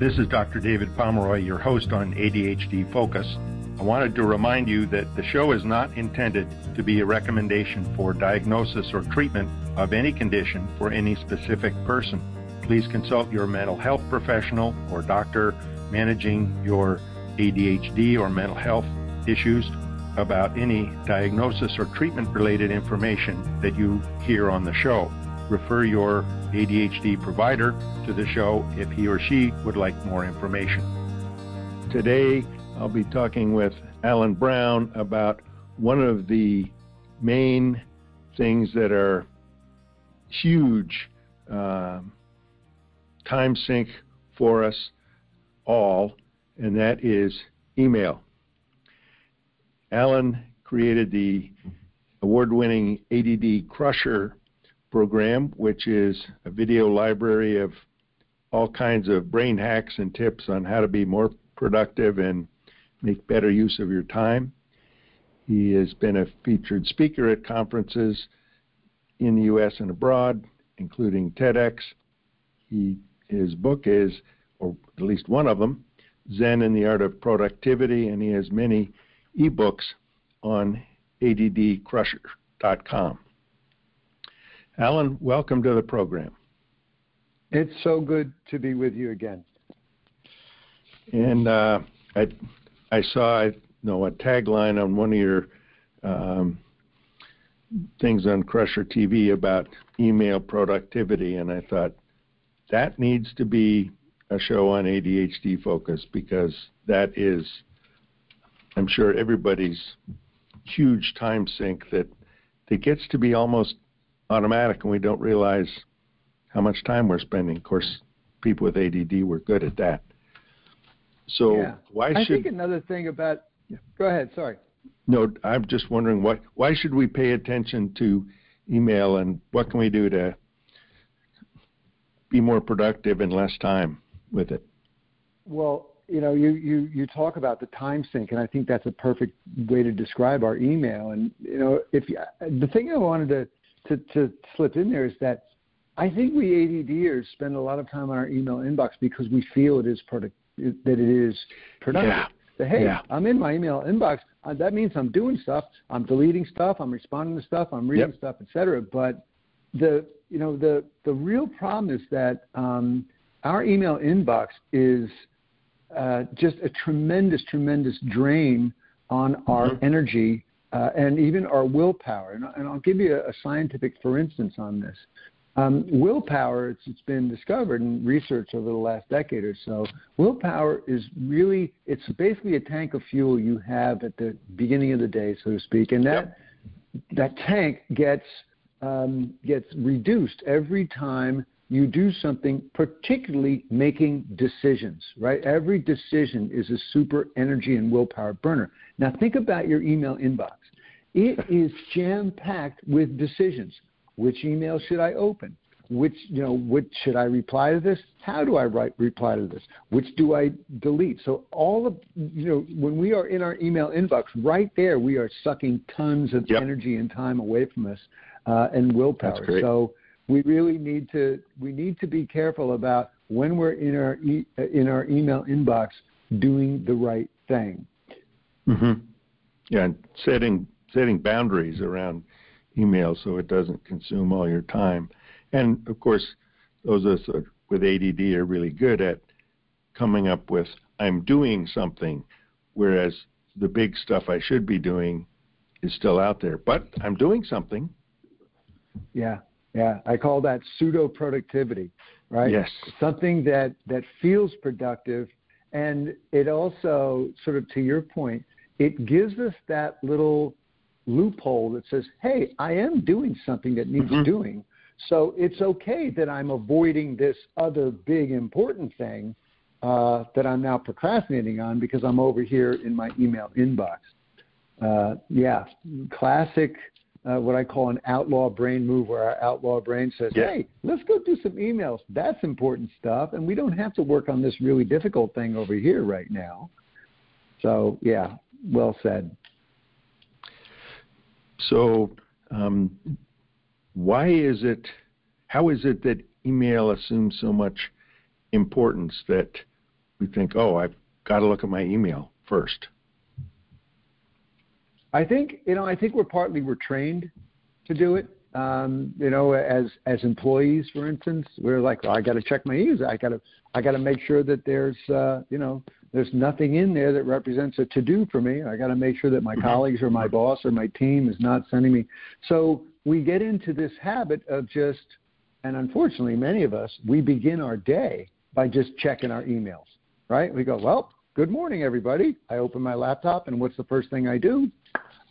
This is Dr. David Pomeroy, your host on ADHD Focus. I wanted to remind you that the show is not intended to be a recommendation for diagnosis or treatment of any condition for any specific person. Please consult your mental health professional or doctor managing your ADHD or mental health issues about any diagnosis or treatment-related information that you hear on the show. Refer your ADHD provider to the show if he or she would like more information. Today, I'll be talking with Alan Brown about one of the main things that are huge time sink for us all, and that is email. Alan created the award-winning ADD Crusher program, which is a video library of all kinds of brain hacks and tips on how to be more productive and make better use of your time. He has been a featured speaker at conferences in the U.S. and abroad, including TEDx. His book is, or at least one of them, Zen and the Art of Productivity, and he has many ebooks on addcrusher.com. Alan, welcome to the program. It's so good to be with you again. And I saw a tagline on one of your things on Crusher TV about email productivity, and I thought that needs to be a show on ADHD Focus, because that is, I'm sure, everybody's huge time sink that gets to be almost automatic, and we don't realize how much time we're spending. Of course, people with ADD were good at that. So yeah. I think another thing about, go ahead, sorry. No, I'm just wondering why should we pay attention to email, and what can we do to be more productive in less time with it? Well, you talk about the time sink, and I think that's a perfect way to describe our email. And the thing I wanted to slip in there is that I think we ADDers spend a lot of time on our email inbox because we feel it is productive. Yeah. That, hey, yeah. I'm in my email inbox. That means I'm doing stuff. I'm deleting stuff. I'm responding to stuff. I'm reading stuff, etc. But the real problem is that our email inbox is just a tremendous drain on our energy and even our willpower. And I'll give you a scientific for instance on this. Willpower, it's been discovered in research over the last decade or so. Willpower is really, it's basically a tank of fuel you have at the beginning of the day, so to speak, and that tank gets reduced every time you do something, particularly making decisions, right? Every decision is a super energy and willpower burner. Now think about your email inbox. It is jam-packed with decisions. Which email should I open? Which should I reply to this? How do I reply to this? Which do I delete? So all of, when we are in our email inbox, right there, we are sucking tons of energy and time away from us and willpower. That's great. So we really need to be careful about when we're in our email inbox doing the right thing. Mm-hmm. Yeah, and setting boundaries around email so it doesn't consume all your time. And of course, those of us with ADD are really good at coming up with, I'm doing something, whereas the big stuff I should be doing is still out there. But I'm doing something. Yeah. I call that pseudo-productivity, right? Yes. Something that feels productive, and it also, sort of to your point, it gives us that little loophole that says, hey, I am doing something that needs doing, so it's okay that I'm avoiding this other big important thing that I'm now procrastinating on because I'm over here in my email inbox. Classic what I call an outlaw brain move, where our outlaw brain says, hey, let's go do some emails. That's important stuff, and we don't have to work on this really difficult thing over here right now. So, yeah, well said. So how is it that email assumes so much importance that we think, oh, I've got to look at my email first? I think we're trained to do it. As employees, for instance, we're like, well, I got to check my emails. I got to make sure that there's nothing in there that represents a to-do for me. I got to make sure that my colleagues or my boss or my team is not sending me. So we get into this habit of just, and unfortunately, many of us, we begin our day by just checking our emails, right? We go, well, good morning, everybody. I open my laptop, and what's the first thing I do?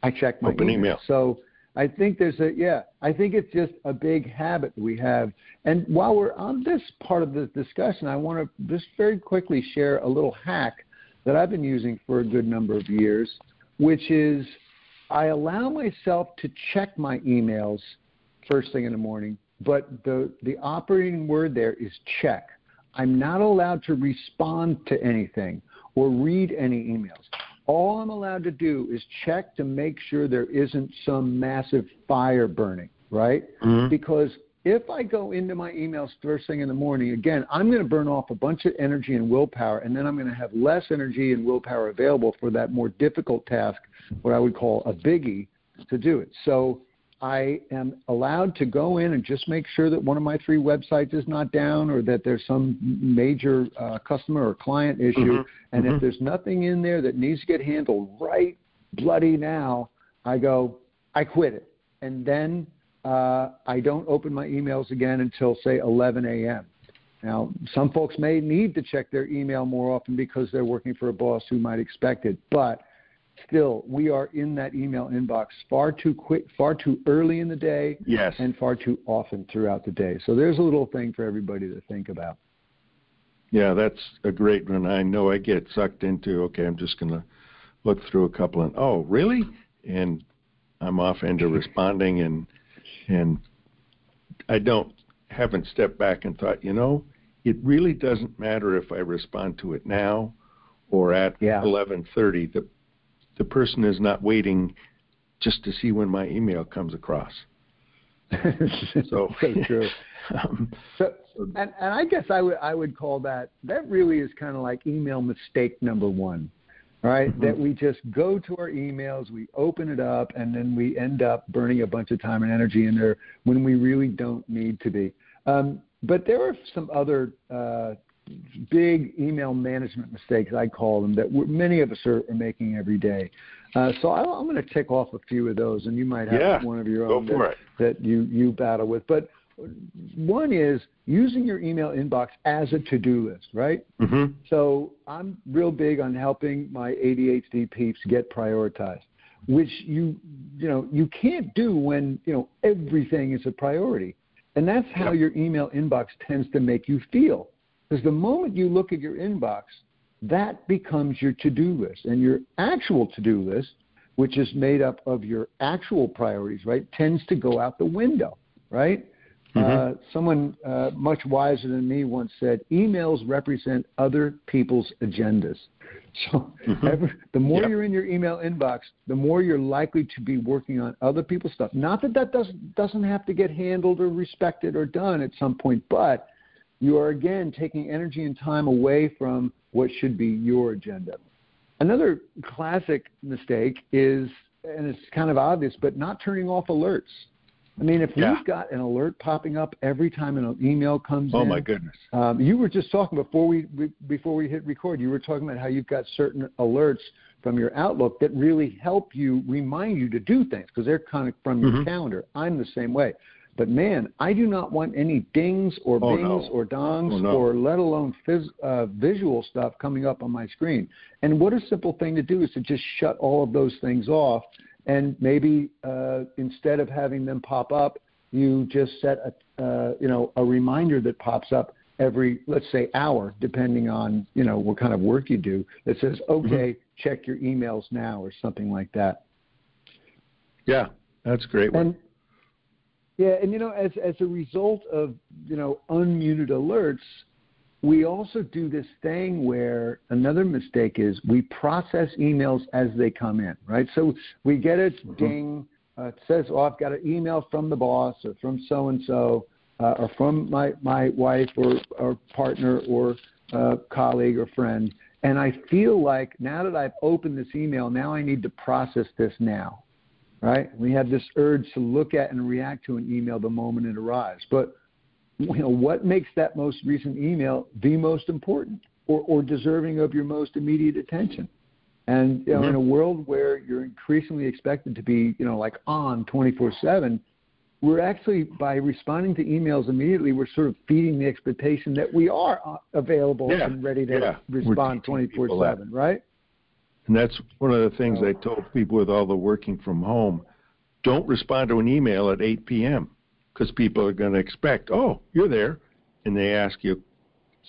I check my email. So I think I think it's just a big habit we have. And while we're on this part of the discussion, I want to just very quickly share a little hack that I've been using for a good number of years, which is I allow myself to check my emails first thing in the morning, but the operating word there is check. I'm not allowed to respond to anything or read any emails. All I'm allowed to do is check to make sure there isn't some massive fire burning, right? Mm-hmm. Because if I go into my emails first thing in the morning, again, I'm going to burn off a bunch of energy and willpower, and then I'm going to have less energy and willpower available for that more difficult task, what I would call a biggie, to do it. So I am allowed to go in and just make sure that one of my 3 websites is not down or that there's some major customer or client issue. Mm-hmm. And if there's nothing in there that needs to get handled right bloody now, I quit it. And then I don't open my emails again until, say, 11 a.m. Now, some folks may need to check their email more often because they're working for a boss who might expect it. But still, we are in that email inbox far too quick, far too early in the day, yes, and far too often throughout the day. So there's a little thing for everybody to think about. Yeah, that's a great one. I know I get sucked into, okay, I'm just going to look through a couple and, oh, really? And I'm off into responding, and I haven't stepped back and thought, it really doesn't matter if I respond to it now or at 11:30. The person is not waiting just to see when my email comes across. So true. And I guess I would call that really is kind of like email mistake number 1, right? Mm-hmm. That we just go to our emails, we open it up, and then we end up burning a bunch of time and energy in there when we really don't need to be. But there are some other big email management mistakes, I call them, that many of us are making every day. So I'm going to tick off a few of those, and you might have one of your own that you battle with. But one is using your email inbox as a to-do list, right? Mm-hmm. So I'm real big on helping my ADHD peeps get prioritized, which you can't do when everything is a priority. And that's how your email inbox tends to make you feel. Because the moment you look at your inbox, that becomes your to-do list. And your actual to-do list, which is made up of your actual priorities, right, tends to go out the window, right? Mm-hmm. Someone much wiser than me once said, emails represent other people's agendas. So the more you're in your email inbox, the more you're likely to be working on other people's stuff. Not that doesn't have to get handled or respected or done at some point, but you are, again, taking energy and time away from what should be your agenda. Another classic mistake is, and it's kind of obvious, but not turning off alerts. I mean, if we've got an alert popping up every time an email comes in. Oh, my goodness. You were just talking before we hit record, you were talking about how you've got certain alerts from your Outlook that really help you, remind you to do things because they're kind of from your calendar. I'm the same way. But, man, I do not want any dings or bings or dongs or let alone visual stuff coming up on my screen. And what a simple thing to do is to just shut all of those things off. And maybe instead of having them pop up, you just set a reminder that pops up every, let's say, hour, depending on what kind of work you do, that says, okay, check your emails now or something like that. Yeah, that's a great one. And as a result of unmuted alerts, we also do this thing where another mistake is we process emails as they come in, right? So we get a ding, it says, oh, I've got an email from the boss or from so-and-so or from my wife or partner or colleague or friend, and I feel like now that I've opened this email, now I need to process this now, right? We have this urge to look at and react to an email the moment it arrives. But what makes that most recent email the most important or deserving of your most immediate attention? And in a world where you're increasingly expected to be, like on 24/7, we're actually, by responding to emails immediately, we're sort of feeding the expectation that we are available and ready to respond 24/7, right? And that's one of the things I told people with all the working from home. Don't respond to an email at 8 p.m. because people are going to expect, oh, you're there. And they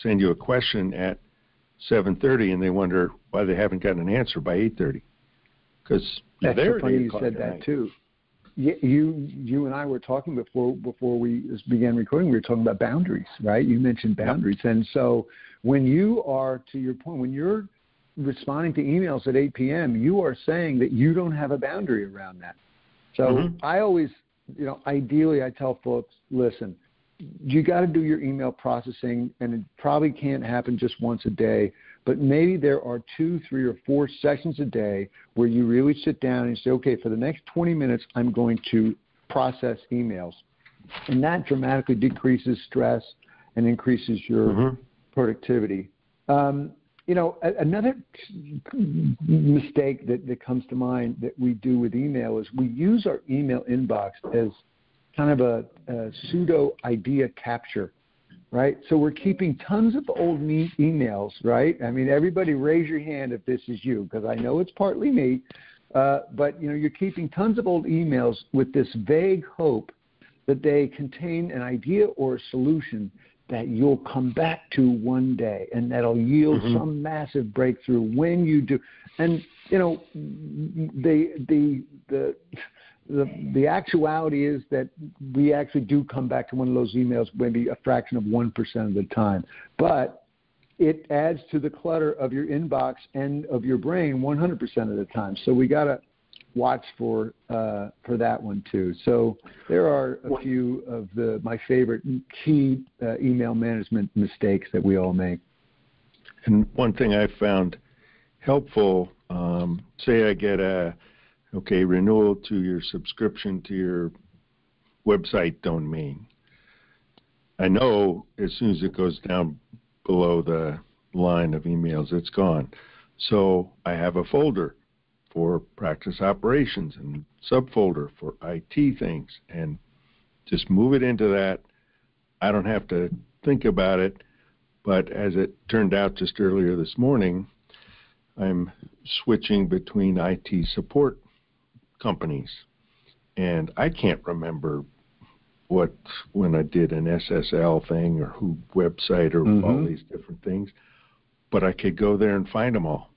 send you a question at 7:30, and they wonder why they haven't gotten an answer by 8:30. Because that's so funny you said that too. You and I were talking before we began recording. We were talking about boundaries, right? You mentioned boundaries, and so when you are, to your point, when you're responding to emails at 8 p.m., you are saying that you don't have a boundary around that. So I always, ideally, I tell folks, listen, you got to do your email processing, and it probably can't happen just once a day, but maybe there are 2, 3, or 4 sessions a day where you really sit down and say, okay, for the next 20 minutes, I'm going to process emails. And that dramatically decreases stress and increases your productivity. Another mistake that comes to mind that we do with email is we use our email inbox as kind of a pseudo idea capture, right? So we're keeping tons of old emails, right? I mean, everybody raise your hand if this is you, because I know it's partly me, but you're keeping tons of old emails with this vague hope that they contain an idea or a solution that you'll come back to one day, and that'll yield some massive breakthrough when you do. And the actuality is that we actually do come back to one of those emails maybe a fraction of 1% of the time, but it adds to the clutter of your inbox and of your brain 100% of the time. So we got to watch for that one too. So there are a few of my favorite key email management mistakes that we all make. And one thing I found helpful, say I get renewal to your subscription to your website domain. I know as soon as it goes down below the line of emails, it's gone. So I have a folder for practice operations and subfolder for IT things, and just move it into that. I don't have to think about it, but as it turned out just earlier this morning, I'm switching between IT support companies, and I can't remember when I did an SSL thing or who website or all these different things, but I could go there and find them all,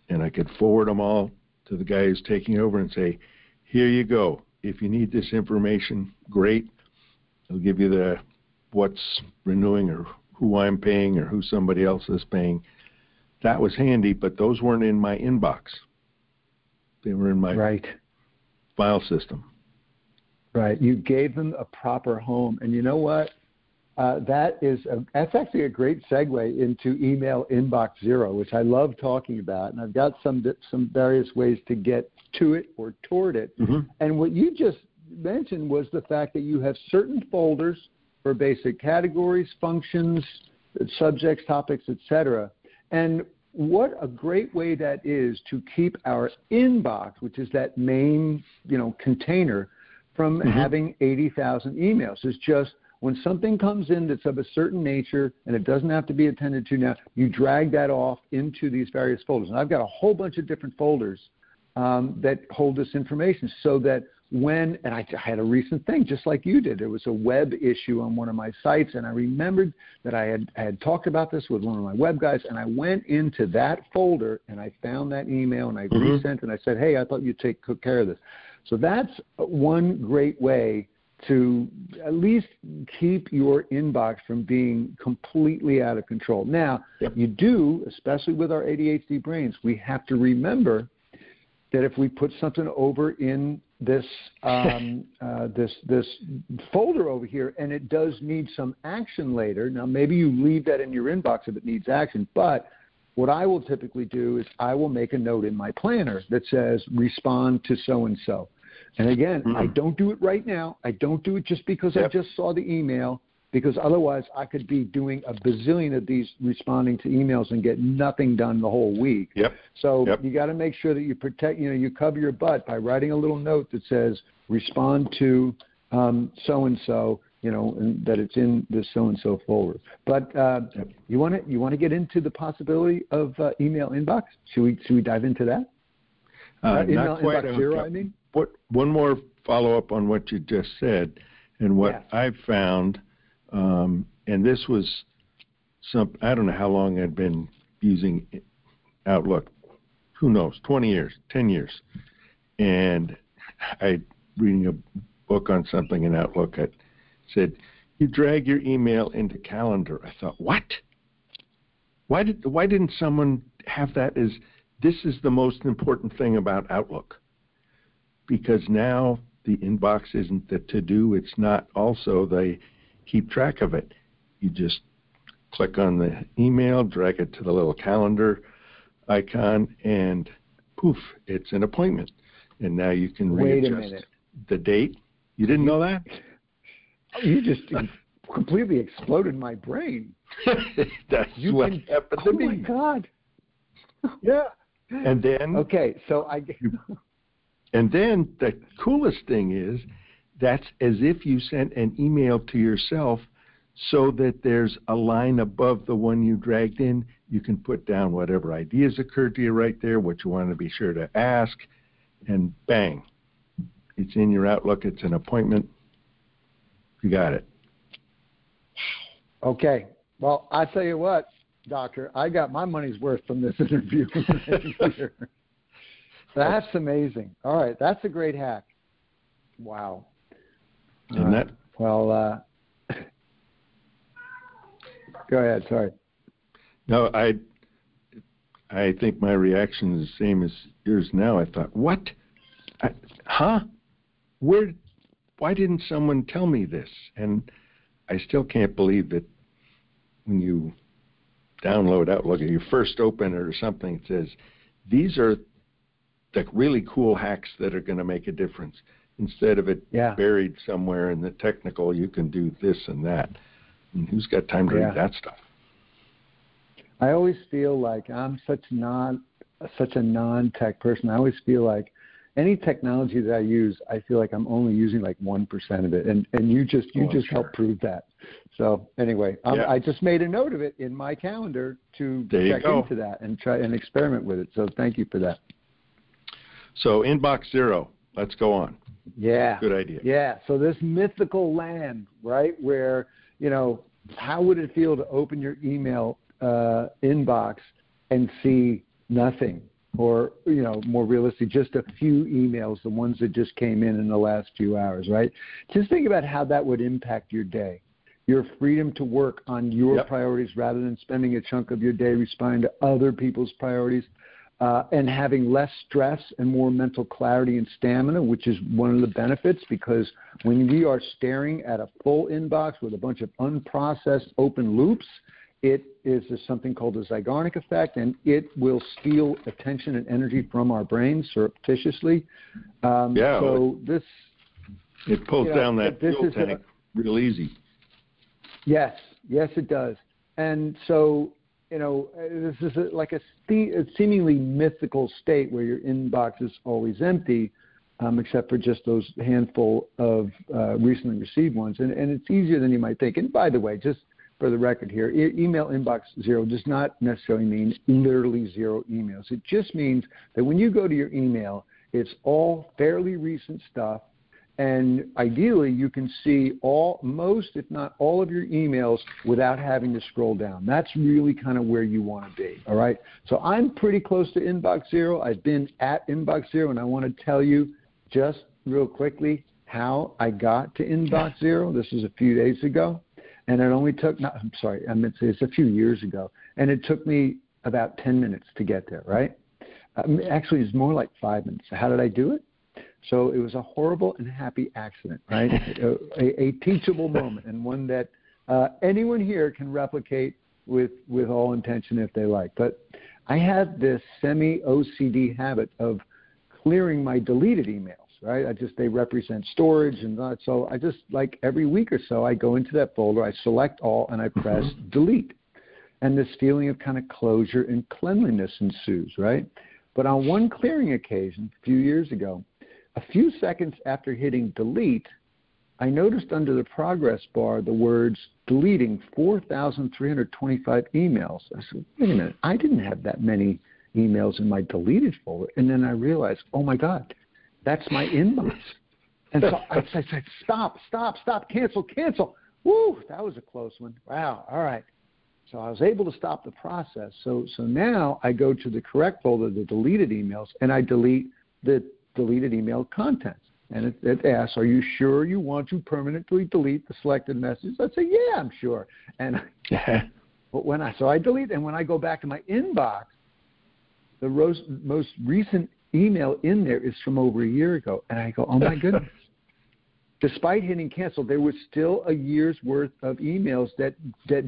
and I could forward them all to the guy who's taking over and say, here you go. If you need this information, great. I'll give you what's renewing or who I'm paying or who somebody else is paying. That was handy, but those weren't in my inbox. They were in my file system. Right. You gave them a proper home. And you know what? That's actually a great segue into email inbox zero, which I love talking about. And I've got some various ways to get to it or toward it. And what you just mentioned was the fact that you have certain folders for basic categories, functions, subjects, topics, etc. And what a great way that is to keep our inbox, which is that main, container, from having 80,000 emails. It's just when something comes in that's of a certain nature and it doesn't have to be attended to now, you drag that off into these various folders. And I've got a whole bunch of different folders that hold this information so that and I had a recent thing, just like you did. There was a web issue on one of my sites, and I remembered that I had talked about this with one of my web guys, and I went into that folder, and I found that email, and I resent it, and I said, hey, I thought you'd take care of this. So that's one great way to at least keep your inbox from being completely out of control. Now, you do, especially with our ADHD brains, we have to remember that if we put something over in this this folder over here, and it does need some action later. Now, maybe you leave that in your inbox if it needs action, but what I will typically do is I will make a note in my planner that says respond to so-and-so. And again, I don't do it right now. I don't do it just because I just saw the email, because otherwise I could be doing a bazillion of these responding to emails and get nothing done the whole week. So you got to make sure that you protect, you cover your butt by writing a little note that says respond to so-and-so, and that it's in this so-and-so folder. But you want to get into the possibility of email inbox? Should we dive into that? Email not quite inbox zero, I mean? One more follow-up on what you just said, and what I've found, and this was I don't know how long I'd been using Outlook. Who knows, 20 years, 10 years. And I reading a book on something in Outlook, it said, you drag your email into Calendar. I thought, what? Why didn't someone have that as, this is the most important thing about Outlook? Because now the inbox isn't the to-do, it's not also they keep track of it. You just click on the email, drag it to the little calendar icon, and poof, it's an appointment. And now you can readjust the date. You didn't know that? Oh, you just completely exploded my brain. That's what happened to me. Oh, my God. Yeah. And then... Okay, so And then the coolest thing is that's as if you sent an email to yourself so that there's a line above the one you dragged in. You can put down whatever ideas occurred to you right there, what you want to be sure to ask, and bang, it's in your Outlook. It's an appointment. You got it. Okay. Well, I tell you what, Doctor, I got my money's worth from this interview. That's amazing. All right, that's a great hack. Wow. And that. Well, go ahead. Sorry. No, I think my reaction is the same as yours now. I thought, what? Why didn't someone tell me this? And I still can't believe that when you download Outlook and you first open it or something, it says, these are the really cool hacks that are going to make a difference. Instead of it buried somewhere in the technical, you can do this and that. And who's got time to read that stuff? I always feel like I'm such a non-tech person. I always feel like any technology that I use, I feel like I'm only using like 1% of it. And you just helped prove that. So anyway, I just made a note of it in my calendar to check into that and try and experiment with it. So thank you for that. So inbox zero, let's go on. Yeah. Good idea. Yeah. So this mythical land, right, where, how would it feel to open your email inbox and see nothing? Or, more realistic, just a few emails, the ones that just came in the last few hours, right? Just think about how that would impact your day. Your freedom to work on your priorities rather than spending a chunk of your day responding to other people's priorities. And having less stress and more mental clarity and stamina, which is one of the benefits, because when we are staring at a full inbox with a bunch of unprocessed open loops, it is something called the Zeigarnik effect, and it will steal attention and energy from our brains surreptitiously. So it pulls down that fuel tank real easy. Yes, it does. And so, this is like a seemingly mythical state where your inbox is always empty, except for just those handful of recently received ones. And it's easier than you might think. And by the way, just for the record here, email inbox zero does not necessarily mean literally zero emails. It just means that when you go to your email, it's all fairly recent stuff. And ideally, you can see most, if not all, of your emails without having to scroll down. That's really kind of where you want to be, all right? So I'm pretty close to inbox zero. I've been at inbox zero, and I want to tell you just real quickly how I got to inbox zero. This was a few days ago, and it only took, I meant to say it's a few years ago, and it took me about 10 minutes to get there, right? Actually, it's more like 5 minutes. So how did I do it? So it was a horrible and happy accident, right? a teachable moment, and one that anyone here can replicate with all intention if they like. But I have this semi-OCD habit of clearing my deleted emails, right? They represent storage, and so I just, like, every week or so, I go into that folder, I select all, and I press delete. And this feeling of kind of closure and cleanliness ensues, right? But on one clearing occasion, a few years ago, a few seconds after hitting delete, I noticed under the progress bar the words deleting 4,325 emails. I said, wait a minute, I didn't have that many emails in my deleted folder. And then I realized, oh my God, that's my inbox. And so I said, stop, cancel. Woo, that was a close one. Wow, all right. So I was able to stop the process. So now I go to the correct folder, the deleted emails, and I delete the deleted email contents. And it asks, are you sure you want to permanently delete the selected messages? I say, yeah, I'm sure. And but I delete, and when I go back to my inbox, the most recent email in there is from over a year ago. And I go, oh my goodness. Despite hitting cancel, there was still a year's worth of emails that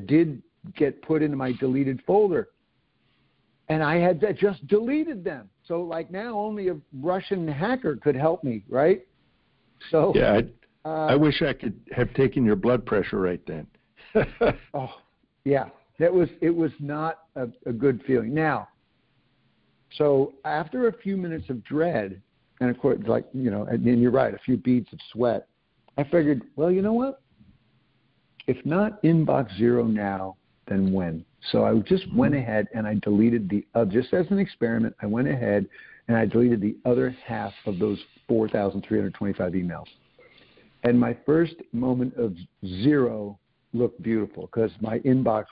did get put into my deleted folder. And I had just deleted them. So, like, now only a Russian hacker could help me, right? So yeah, I wish I could have taken your blood pressure right then. Oh, yeah. It was not a good feeling. Now, so after a few minutes of dread, and of course, like, and you're right, a few beads of sweat, I figured, well, you know what? If not inbox zero now, then when? So I just went ahead and I deleted just as an experiment, I went ahead and I deleted the other half of those 4,325 emails. And my first moment of zero looked beautiful because my inbox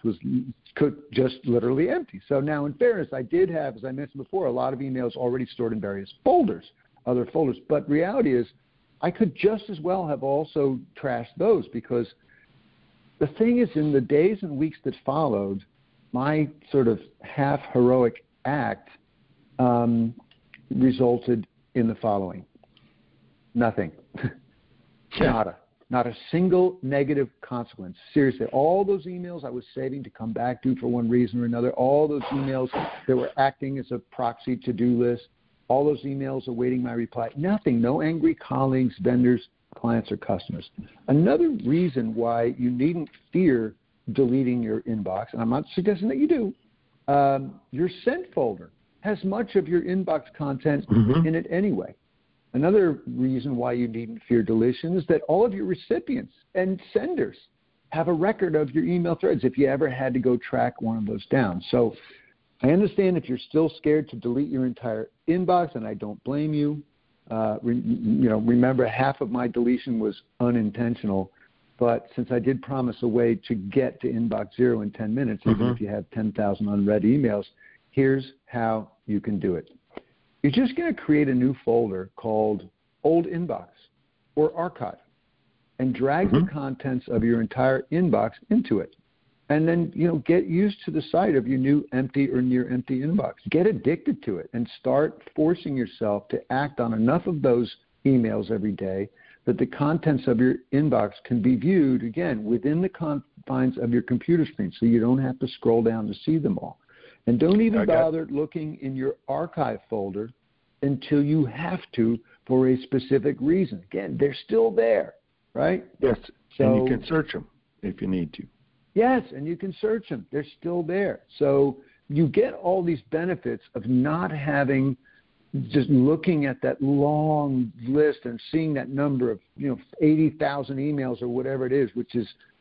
could just literally empty. So now, in fairness, I did have, as I mentioned before, a lot of emails already stored in various folders, other folders. But reality is, I could just as well have also trashed those, because the thing is, in the days and weeks that followed, my sort of half-heroic act resulted in the following. Nothing. Nada. Not a single negative consequence. Seriously, all those emails I was saving to come back to for one reason or another, all those emails that were acting as a proxy to-do list, all those emails awaiting my reply, nothing. No angry colleagues, vendors, clients, or customers. Another reason why you needn't fear deleting your inbox, and I'm not suggesting that you do, your sent folder has much of your inbox content in it anyway. Another reason why you needn't fear deletion is that all of your recipients and senders have a record of your email threads if you ever had to go track one of those down. So I understand if you're still scared to delete your entire inbox, and I don't blame you. Remember, half of my deletion was unintentional, but since I did promise a way to get to inbox zero in 10 minutes, even if you have 10,000 unread emails, here's how you can do it. You're just going to create a new folder called Old Inbox or Archive and drag the contents of your entire inbox into it. And then, get used to the sight of your new empty or near empty inbox. Get addicted to it and start forcing yourself to act on enough of those emails every day that the contents of your inbox can be viewed, again, within the confines of your computer screen, so you don't have to scroll down to see them all. And don't even bother looking in your archive folder until you have to for a specific reason. Again, they're still there, right? Yes, so, and you can search them if you need to. Yes, and you can search them. They're still there. So you get all these benefits of not having, just looking at that long list and seeing that number of 80,000 emails or whatever it is,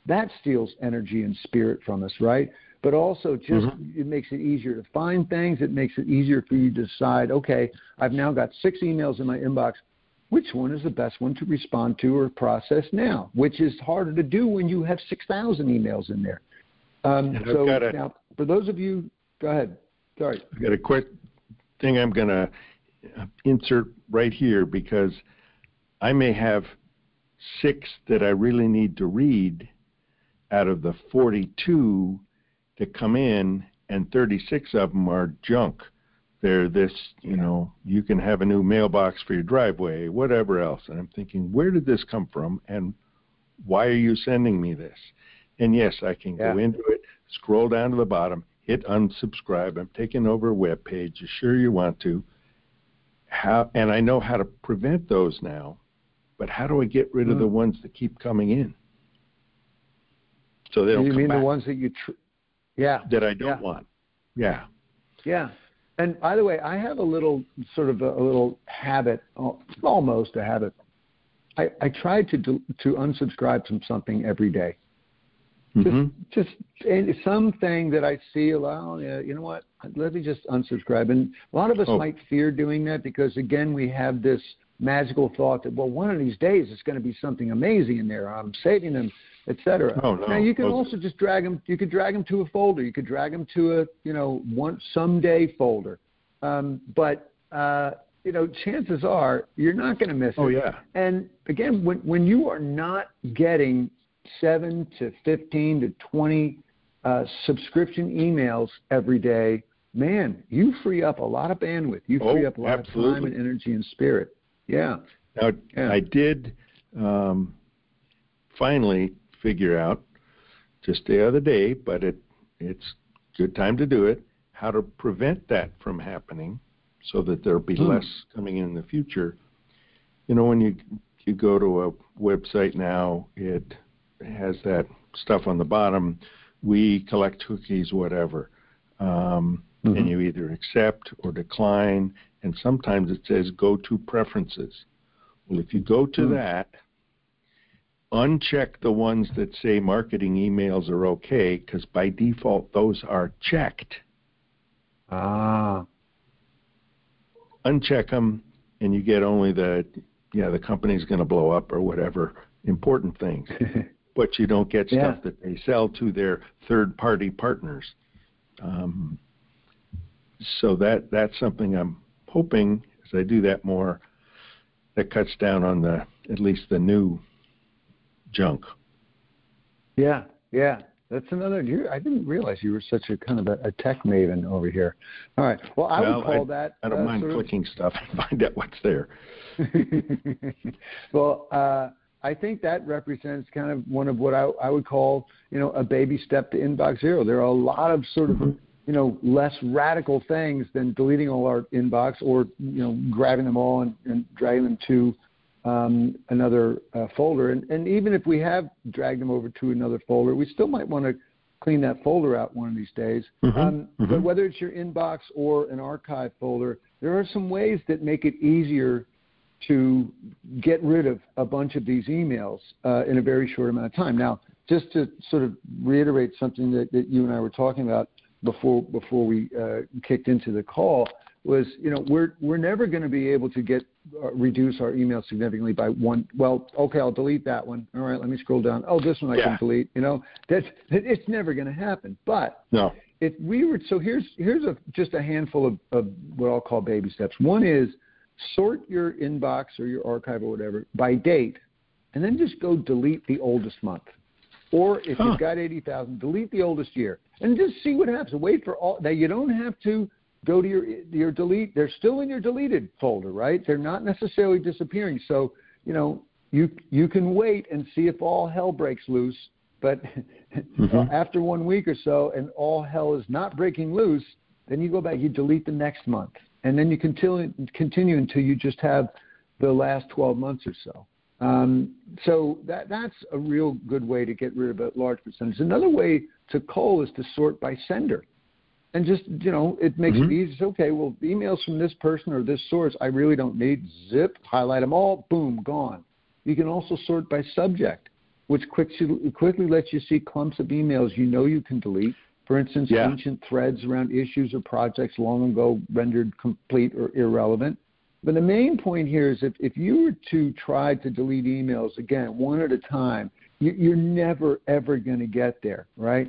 that steals energy and spirit from us, right? But also just it makes it easier to find things. It makes it easier for you to decide, okay, I've now got 6 emails in my inbox. Which one is the best one to respond to or process now? Which is harder to do when you have 6,000 emails in there. Now, for those of you, go ahead. Sorry. I've got a quick thing I'm going to insert right here, because I may have 6 that I really need to read out of the 42 that come in, and 36 of them are junk. they're this, you can have a new mailbox for your driveway, whatever else. And I'm thinking, where did this come from, and why are you sending me this? And yes, I can go into it, scroll down to the bottom, hit unsubscribe. I'm taking over a web page. You sure you want to? And I know how to prevent those now, but how do I get rid of the ones that keep coming in? So they don't come back. You mean the ones that you that I don't want. Yeah. Yeah. And by the way, I have a little habit, almost a habit. I try to unsubscribe from something every day. Just something that I see, you know what, let me just unsubscribe. And a lot of us might fear doing that because, again, we have this magical thought that, well, one of these days it's going to be something amazing in there. I'm saving them, etc. Oh, no. Now, you can also just drag them. You could drag them to a folder. You could drag them to a, someday folder. But chances are you're not going to miss it. Oh, yeah. And, again, when you are not getting 7 to 15 to 20 subscription emails every day, man, you free up a lot of bandwidth. You free up a lot of time and energy and spirit. Yeah. Now, I did finally figure out just the other day, but it's good time to do it, how to prevent that from happening so that there'll be less coming in the future. When you go to a website now, it has that stuff on the bottom, we collect cookies, whatever. And you either accept or decline, and sometimes it says go to preferences. Well, if you go to that, uncheck the ones that say marketing emails are okay, because by default those are checked. Uncheck them, and you get only the company's going to blow up or whatever important things. But you don't get stuff that they sell to their third-party partners. So that's something I'm hoping, as I do that more, that cuts down on at least the new junk. Yeah. That's another. I didn't realize you were such a kind of a tech maven over here. All right. Well, I would call that. I don't mind clicking stuff and find out what's there. Well, I think that represents kind of one of what I would call, a baby step to inbox zero. There are a lot of sort of, less radical things than deleting all our inbox or, grabbing them all and dragging them to another folder. And even if we have dragged them over to another folder, we still might want to clean that folder out one of these days. But whether it's your inbox or an archive folder, there are some ways that make it easier to get rid of a bunch of these emails in a very short amount of time. Now, just to sort of reiterate something that you and I were talking about before we kicked into the call, was, we're never going to be able to reduce our email significantly by one. Well, okay, I'll delete that one. All right, let me scroll down. Oh, this one I can delete. It's never going to happen. But no, if we were, so here's just a handful of what I'll call baby steps. One is sort your inbox or your archive or whatever by date, and then just go delete the oldest month. Or if you've got 80,000, delete the oldest year, and just see what happens. Wait for all. Now, you don't have to go to your delete. They're still in your deleted folder, right? They're not necessarily disappearing. So, you can wait and see if all hell breaks loose. But after 1 week or so, and all hell is not breaking loose, then you go back, you delete the next month. And then you continue until you just have the last 12 months or so. So that's a real good way to get rid of a large percentage. Another way to cull is to sort by sender. And just, it makes it easy. Okay, well, emails from this person or this source I really don't need. Zip, highlight them all, boom, gone. You can also sort by subject, which quickly lets you see clumps of emails you can delete. For instance, ancient threads around issues or projects long ago rendered complete or irrelevant. But the main point here is if you were to try to delete emails, again, one at a time, you're never, ever going to get there, right?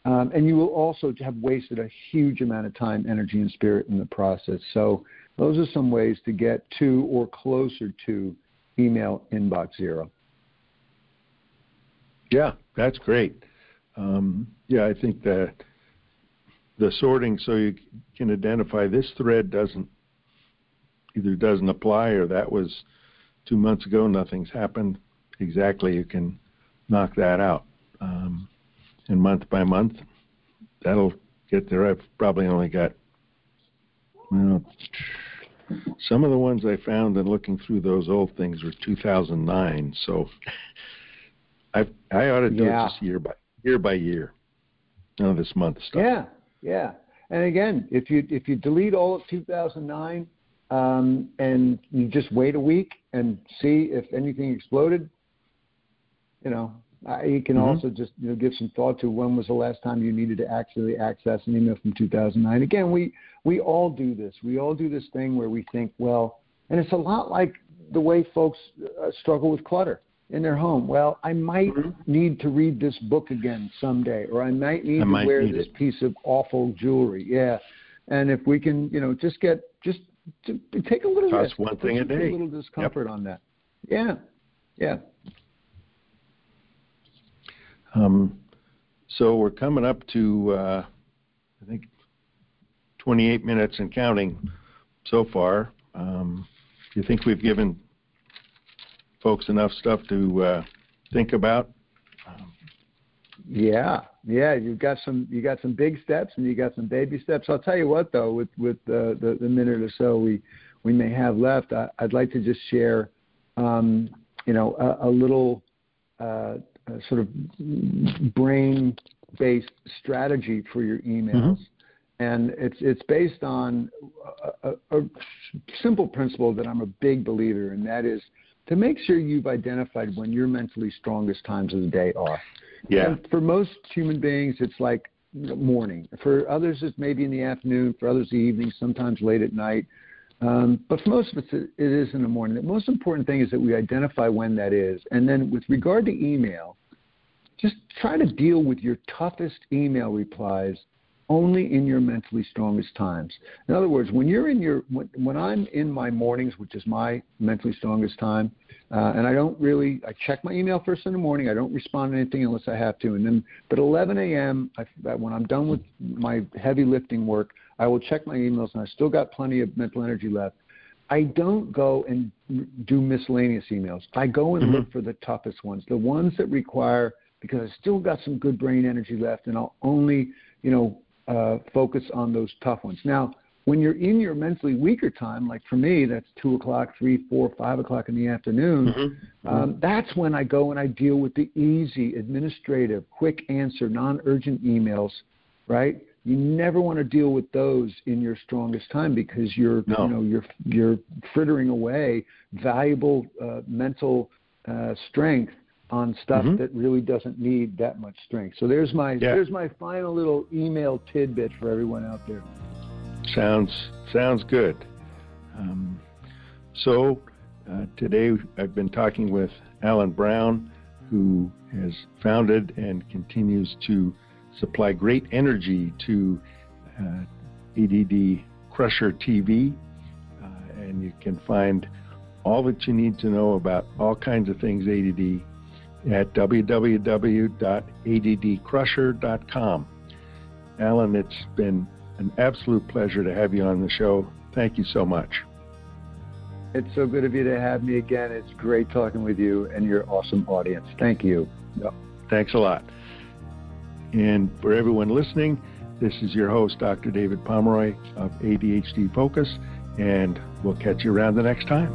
And you will also have wasted a huge amount of time, energy, and spirit in the process. So those are some ways to get to or closer to email inbox zero. Yeah, that's great. I think that the sorting so you can identify this thread either doesn't apply or that was 2 months ago, nothing's happened. Exactly, you can knock that out. And month by month, that'll get there. I've probably only got, some of the ones I found in looking through those old things were 2009. So I ought to do it just year by year. None of this month stuff. Yeah. And again, if you delete all of 2009 and you just wait a week and see if anything exploded, you can also just give some thought to when was the last time you needed to actually access an email from 2009. Again, we all do this. We all do this thing where we think, well, and it's a lot like the way folks struggle with clutter in their home. Well, I might need to read this book again someday, or I might need to wear this piece of awful jewelry. Yeah, and if we can, just take a little risk. One thing a day. A little discomfort on that. Yeah. So we're coming up to, I think, 28 minutes and counting so far. Do you think we've given folks enough stuff to think about? Yeah. You got some big steps and you got some baby steps. I'll tell you what, though, with the minute or so we may have left, I'd like to just share, a little sort of brain-based strategy for your emails. And it's based on a simple principle that I'm a big believer in, that is to make sure you've identified when your mentally strongest times of the day are. Yeah. And for most human beings, it's like morning. For others, it's maybe in the afternoon. For others, the evening, sometimes late at night. But for most of us, it is in the morning. The most important thing is that we identify when that is. And then with regard to email, just try to deal with your toughest email replies only in your mentally strongest times. In other words, when I'm in my mornings, which is my mentally strongest time, and I check my email first in the morning. I don't respond to anything unless I have to. But 11 a.m., when I'm done with my heavy lifting work, I will check my emails, and I still got plenty of mental energy left. I don't go and do miscellaneous emails. I go and look for the toughest ones, the ones that require, because I still got some good brain energy left, and I'll only, focus on those tough ones. Now, when you're in your mentally weaker time, like for me, that's 2 o'clock, 3, 4, 5 o'clock in the afternoon, that's when I go and I deal with the easy, administrative, quick answer, non-urgent emails, right? You never want to deal with those in your strongest time because you're frittering away valuable mental strength on stuff that really doesn't need that much strength. So there's my final little email tidbit for everyone out there. Sounds good. Today I've been talking with Alan Brown, who has founded and continues to supply great energy to ADD Crusher TV, and you can find all that you need to know about all kinds of things ADD at www.addcrusher.com. Alan, it's been an absolute pleasure to have you on the show. Thank you so much. It's so good of you to have me again. It's great talking with you and your awesome audience. Thank you. Yep. Thanks a lot. And for everyone listening, this is your host, Dr. David Pomeroy of ADHD Focus, and we'll catch you around the next time.